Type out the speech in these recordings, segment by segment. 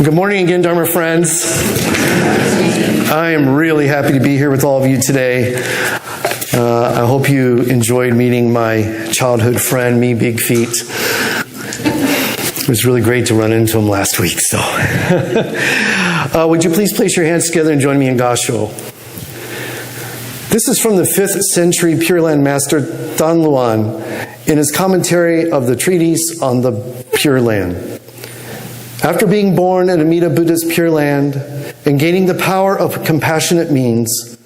Good morning again, Dharma friends. I am really happy to be here with all of you today. I hope you enjoyed meeting my childhood friend, Me Big Feet. It was really great to run into him last week. So, would you please place your hands together and join me in Gasho? This is from the 5th century Pure Land master Dan Luan in his commentary of the treatise on the Pure Land. After being born in Amida Buddha's Pure Land and gaining the power of compassionate means,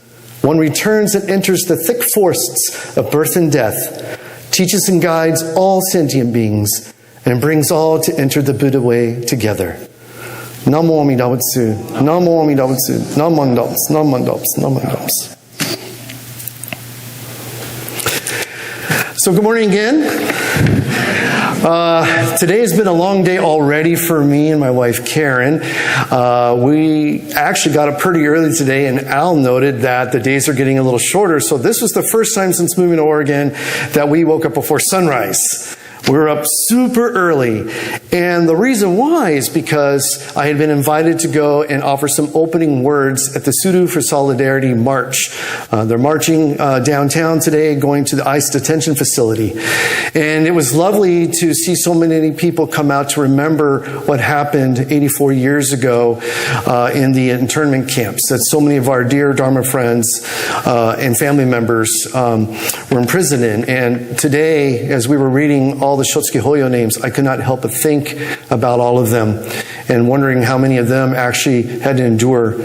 one returns and enters the thick forests of birth and death, teaches and guides all sentient beings, and brings all to enter the Buddha way together. Namo Amida Butsu, Namo Amida Butsu, Namandops, Namandops, Namandops. So good morning again. Today has been a long day already for me and my wife Karen. We actually got up pretty early today, and Al noted that the days are getting a little shorter. So this was the first time since moving to Oregon that we woke up before sunrise. We were up super early, and the reason why is because I had been invited to go and offer some opening words at the Suru for Solidarity March. They're marching downtown today, going to the ICE detention facility. And it was lovely to see so many people come out to remember what happened 84 years ago in the internment camps, that so many of our dear Dharma friends and family members were imprisoned in. And today, as we were reading all the Shotsuki Hoyo names, I could not help but think about all of them and wondering how many of them actually had to endure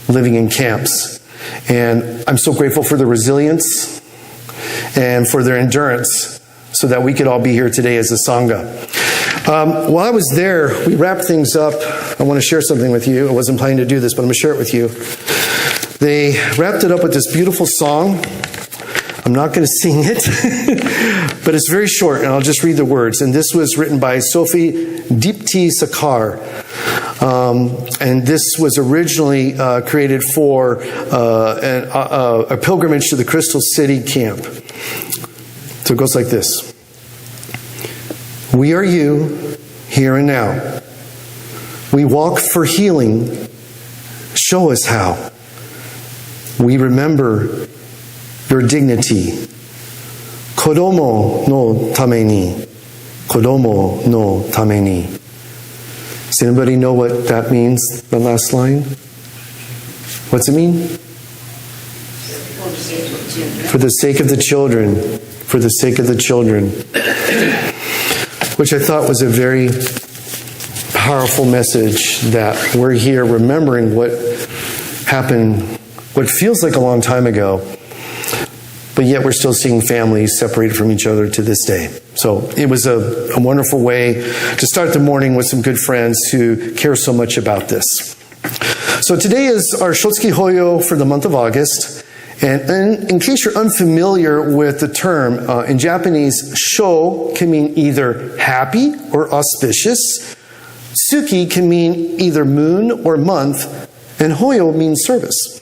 living in camps. And I'm so grateful for their resilience and for their endurance so that we could all be here today as a Sangha. While I was there, we wrapped things up. I want to share something with you. I wasn't planning to do this, but I'm going to share it with you. They wrapped it up with this beautiful song. I'm not going to sing it, but it's very short, and I'll just read the words. And this was written by Sophie Dipti Sakar. And this was originally created for a pilgrimage to the Crystal City camp. So it goes like this. We are you, here and now. We walk for healing. Show us how. We remember your dignity. Kodomo no tameni. Kodomo no tameni. Does anybody know what that means, the last line? What's it mean? For the sake of the children. For the sake of the children. Which I thought was a very powerful message, that we're here remembering what happened, what feels like a long time ago. But yet we're still seeing families separated from each other to this day. So it was a wonderful way to start the morning with some good friends who care so much about this. So today is our Shotsuki Hoyo for the month of August. And in case you're unfamiliar with the term, in Japanese, sho can mean either happy or auspicious. Tsuki can mean either moon or month. And Hoyo means service.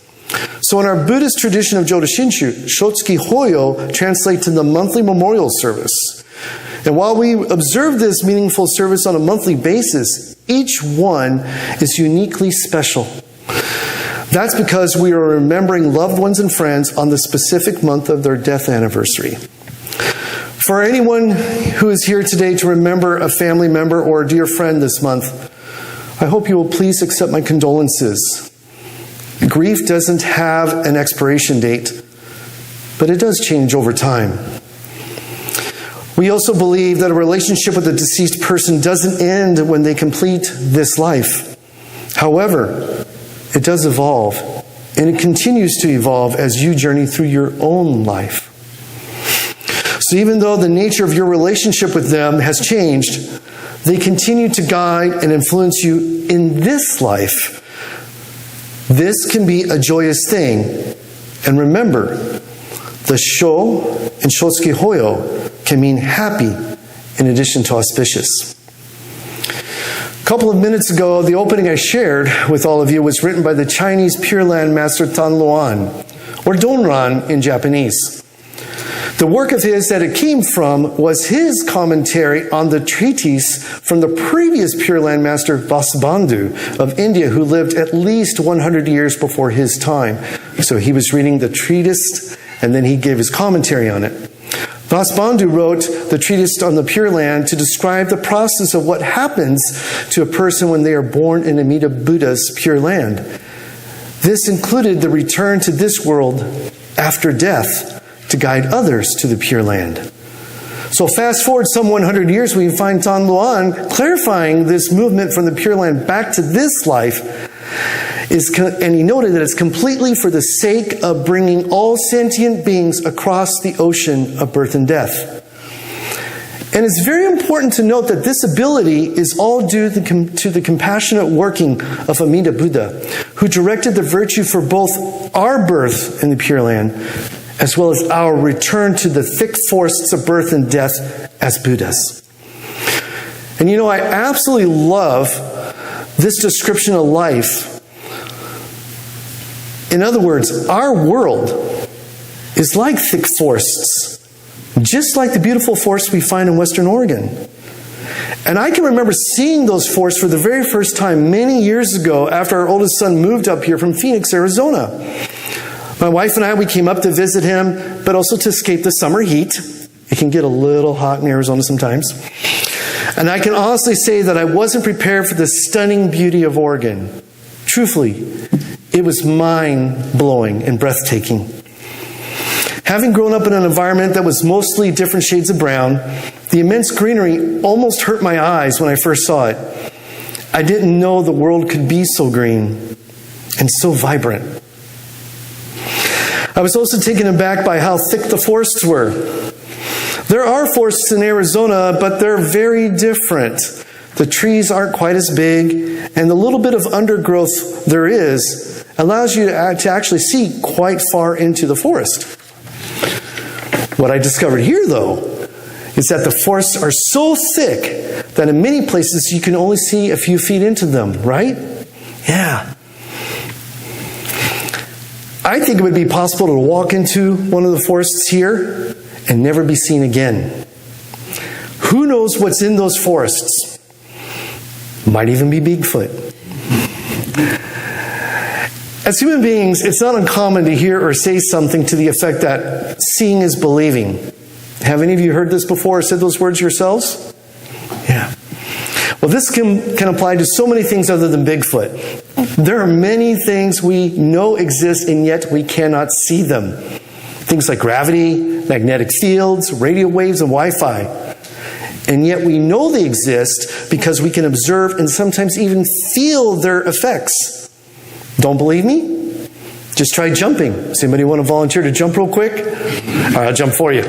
So in our Buddhist tradition of Jodo Shinshu, Shotsuki Hoyo translates to the monthly memorial service. And while we observe this meaningful service on a monthly basis, each one is uniquely special. That's because we are remembering loved ones and friends on the specific month of their death anniversary. For anyone who is here today to remember a family member or a dear friend this month, I hope you will please accept my condolences. Grief doesn't have an expiration date, but it does change over time. We also believe that a relationship with a deceased person doesn't end when they complete this life. However, it does evolve, and it continues to evolve as you journey through your own life. So even though the nature of your relationship with them has changed, they continue to guide and influence you in this life. This can be a joyous thing. And remember, the Sho in Shotsuki Hoyo can mean happy in addition to auspicious. A couple of minutes ago, the opening I shared with all of you was written by the Chinese Pure Land master Dan Luan, or Donran in Japanese. The work of his that it came from was his commentary on the treatise from the previous Pure Land master Vasubandhu of India, who lived at least 100 years before his time. So he was reading the treatise and then he gave his commentary on it. Vasubandhu wrote the treatise on the Pure Land to describe the process of what happens to a person when they are born in Amida Buddha's Pure Land. This included the return to this world after death to guide others to the Pure Land. So fast forward some 100 years, we find Tan Luan clarifying this movement from the Pure Land back to this life, and he noted that it's completely for the sake of bringing all sentient beings across the ocean of birth and death. And it's very important to note that this ability is all due to the compassionate working of Amida Buddha, who directed the virtue for both our birth in the Pure Land as well as our return to the thick forests of birth and death as Buddhas. And I absolutely love this description of life. In other words, our world is like thick forests, just like the beautiful forests we find in Western Oregon. And I can remember seeing those forests for the very first time many years ago after our oldest son moved up here from Phoenix, Arizona. My wife and I, we came up to visit him, but also to escape the summer heat. It can get a little hot in Arizona sometimes. And I can honestly say that I wasn't prepared for the stunning beauty of Oregon. Truthfully, it was mind-blowing and breathtaking. Having grown up in an environment that was mostly different shades of brown, the immense greenery almost hurt my eyes when I first saw it. I didn't know the world could be so green and so vibrant. I was also taken aback by how thick the forests were. There are forests in Arizona, but they're very different. The trees aren't quite as big, and the little bit of undergrowth there is allows you to actually see quite far into the forest. What I discovered here, though, is that the forests are so thick that in many places you can only see a few feet into them, right? Yeah. I think it would be possible to walk into one of the forests here and never be seen again. Who knows what's in those forests? Might even be Bigfoot. As human beings, it's not uncommon to hear or say something to the effect that seeing is believing. Have any of you heard this before or said those words yourselves? Yeah. Well, this can apply to so many things other than Bigfoot. There are many things we know exist and yet we cannot see them. Things like gravity, magnetic fields, radio waves, and Wi-Fi. And yet we know they exist because we can observe and sometimes even feel their effects. Don't believe me? Just try jumping. Does anybody want to volunteer to jump real quick? All right, I'll jump for you.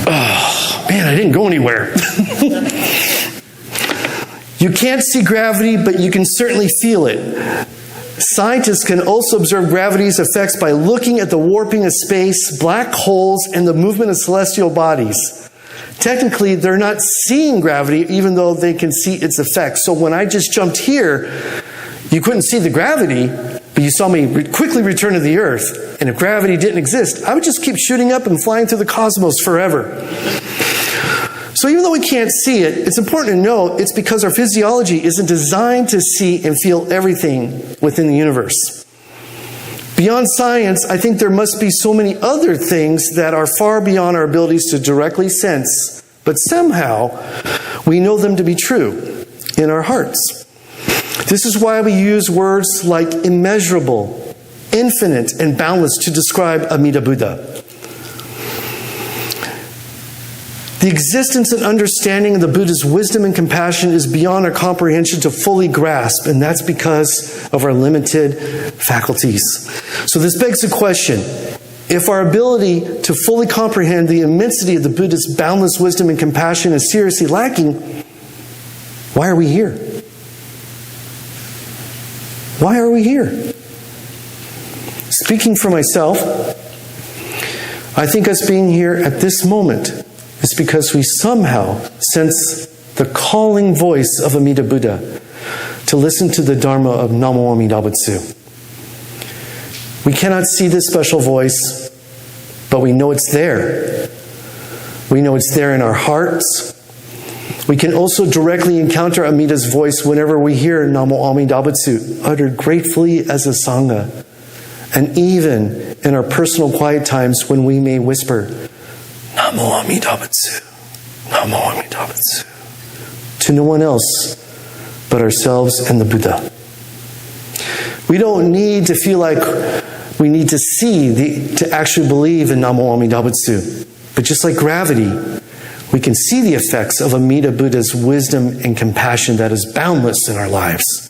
Oh, man, I didn't go anywhere. You can't see gravity, but you can certainly feel it. Scientists can also observe gravity's effects by looking at the warping of space, black holes, and the movement of celestial bodies. Technically, they're not seeing gravity, even though they can see its effects. So when I just jumped here, you couldn't see the gravity, but you saw me quickly return to the Earth. And if gravity didn't exist, I would just keep shooting up and flying through the cosmos forever. So even though we can't see it, it's important to know it's because our physiology isn't designed to see and feel everything within the universe. Beyond science, I think there must be so many other things that are far beyond our abilities to directly sense, but somehow we know them to be true in our hearts. This is why we use words like immeasurable, infinite, and boundless to describe Amida Buddha. The existence and understanding of the Buddha's wisdom and compassion is beyond our comprehension to fully grasp, and that's because of our limited faculties. So this begs the question, if our ability to fully comprehend the immensity of the Buddha's boundless wisdom and compassion is seriously lacking, why are we here? Why are we here? Speaking for myself, I think us being here at this moment is because we somehow sense the calling voice of Amida Buddha to listen to the Dharma of Namo Amida Butsu. We cannot see this special voice, but we know it's there. We know it's there in our hearts. We can also directly encounter Amida's voice whenever we hear Namo Amida Butsu uttered gratefully as a Sangha, and even in our personal quiet times when we may whisper, Namo Amida Butsu, Namo Amida Butsu, to no one else but ourselves and the Buddha. We don't need to feel like we need to to actually believe in Namo Amida Butsu. But just like gravity, we can see the effects of Amida Buddha's wisdom and compassion that is boundless in our lives.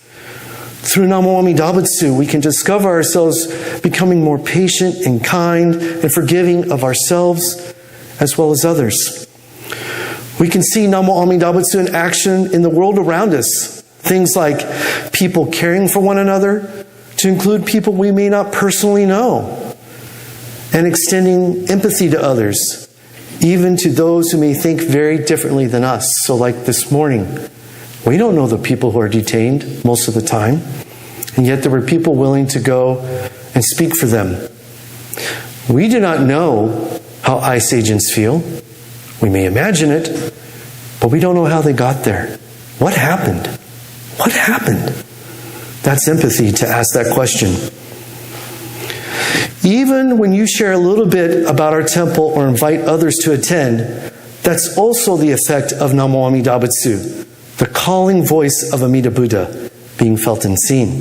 Through Namo Amida Butsu, we can discover ourselves becoming more patient and kind and forgiving of ourselves as well as others. We can see Namo Amida Butsu in action in the world around us. Things like people caring for one another, to include people we may not personally know, and extending empathy to others, even to those who may think very differently than us. So like this morning, we don't know the people who are detained most of the time, and yet there were people willing to go and speak for them. We do not know how ICE agents feel. We may imagine it, but we don't know how they got there. What happened? What happened? That's empathy to ask that question. Even when you share a little bit about our temple or invite others to attend, that's also the effect of Namo Amida Butsu, the calling voice of Amida Buddha being felt and seen.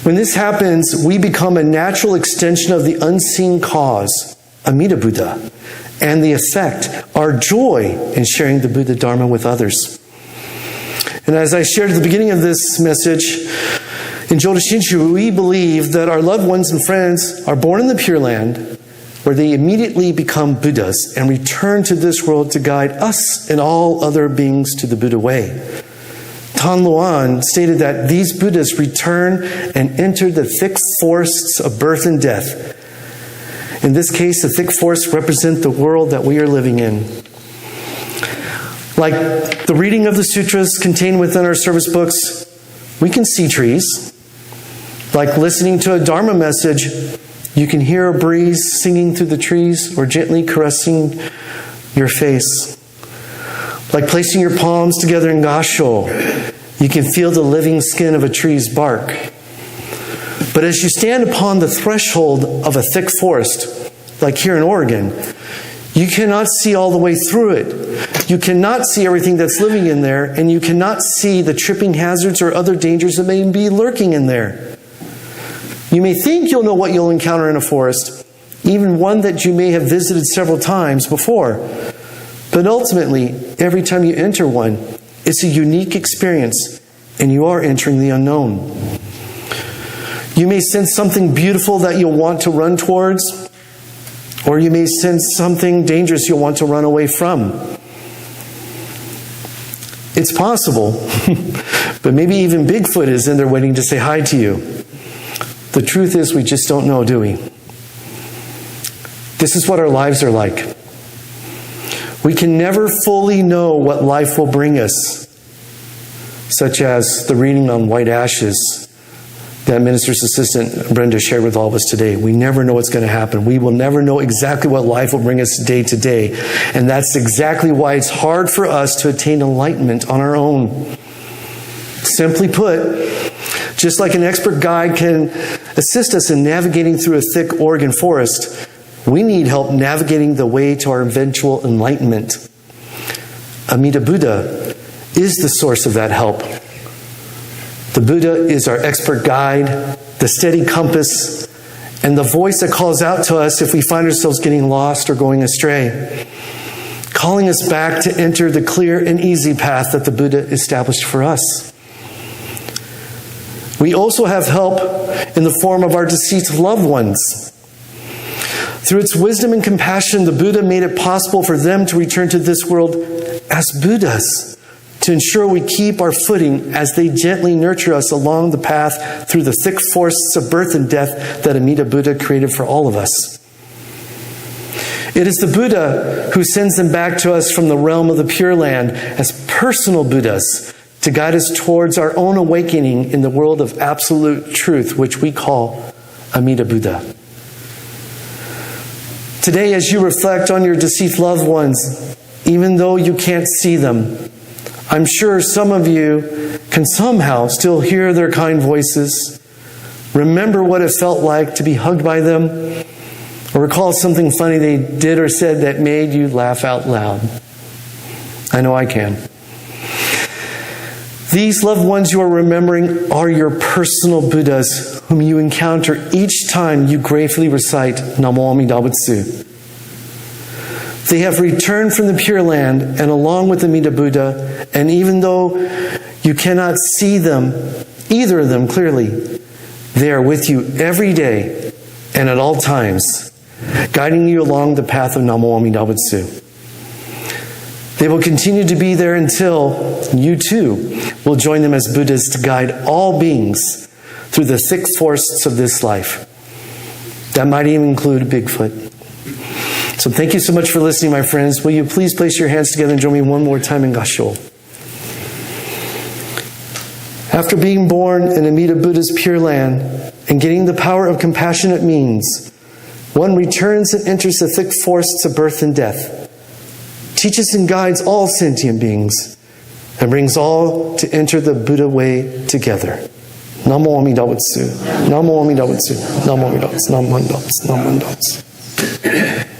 When this happens, we become a natural extension of the unseen cause, Amida Buddha, and the effect, our joy in sharing the Buddha Dharma with others. And as I shared at the beginning of this message, in Jodo Shinshu, we believe that our loved ones and friends are born in the Pure Land, where they immediately become Buddhas and return to this world to guide us and all other beings to the Buddha way. Tan Luan stated that these Buddhas return and enter the thick forests of birth and death. In this case, the thick forests represent the world that we are living in. Like the reading of the sutras contained within our service books, we can see trees. Like listening to a Dharma message, you can hear a breeze singing through the trees or gently caressing your face. Like placing your palms together in gasho, you can feel the living skin of a tree's bark. But as you stand upon the threshold of a thick forest, like here in Oregon, you cannot see all the way through it. You cannot see everything that's living in there, and you cannot see the tripping hazards or other dangers that may be lurking in there. You may think you'll know what you'll encounter in a forest, even one that you may have visited several times before. But ultimately, every time you enter one, it's a unique experience, and you are entering the unknown. You may sense something beautiful that you'll want to run towards, or you may sense something dangerous you'll want to run away from. It's possible, but maybe even Bigfoot is in there waiting to say hi to you. The truth is, we just don't know, do we? This is what our lives are like. We can never fully know what life will bring us, such as the reading on white ashes that Minister's Assistant Brenda shared with all of us today. We never know what's going to happen. We will never know exactly what life will bring us day to day. And that's exactly why it's hard for us to attain enlightenment on our own. Simply put, just like an expert guide can assist us in navigating through a thick Oregon forest, we need help navigating the way to our eventual enlightenment. Amida Buddha is the source of that help. The Buddha is our expert guide, the steady compass, and the voice that calls out to us if we find ourselves getting lost or going astray, calling us back to enter the clear and easy path that the Buddha established for us. We also have help in the form of our deceased loved ones. Through its wisdom and compassion, the Buddha made it possible for them to return to this world as Buddhas, to ensure we keep our footing as they gently nurture us along the path through the thick forests of birth and death that Amida Buddha created for all of us. It is the Buddha who sends them back to us from the realm of the Pure Land as personal Buddhas to guide us towards our own awakening in the world of absolute truth, which we call Amida Buddha. Today, as you reflect on your deceased loved ones, even though you can't see them, I'm sure some of you can somehow still hear their kind voices, remember what it felt like to be hugged by them, or recall something funny they did or said that made you laugh out loud. I know I can. These loved ones you are remembering are your personal Buddhas whom you encounter each time you gratefully recite Namo Amida Butsu. They have returned from the Pure Land and along with Amida Buddha, and even though you cannot see them, either of them clearly, they are with you every day and at all times, guiding you along the path of Namo Amida Butsu. They will continue to be there until you too will join them as Buddhas to guide all beings through the thick forests of this life. That might even include Bigfoot. So thank you so much for listening, my friends. Will you please place your hands together and join me one more time in Gasho. After being born in Amida Buddha's Pure Land and getting the power of compassionate means, one returns and enters the thick forests of birth and death, teaches and guides all sentient beings, and brings all to enter the Buddha way together. Namo Amida Butsu. Namo Amida Butsu. Namo Amida Butsu. Namo Amida Butsu. Namo Amida Butsu.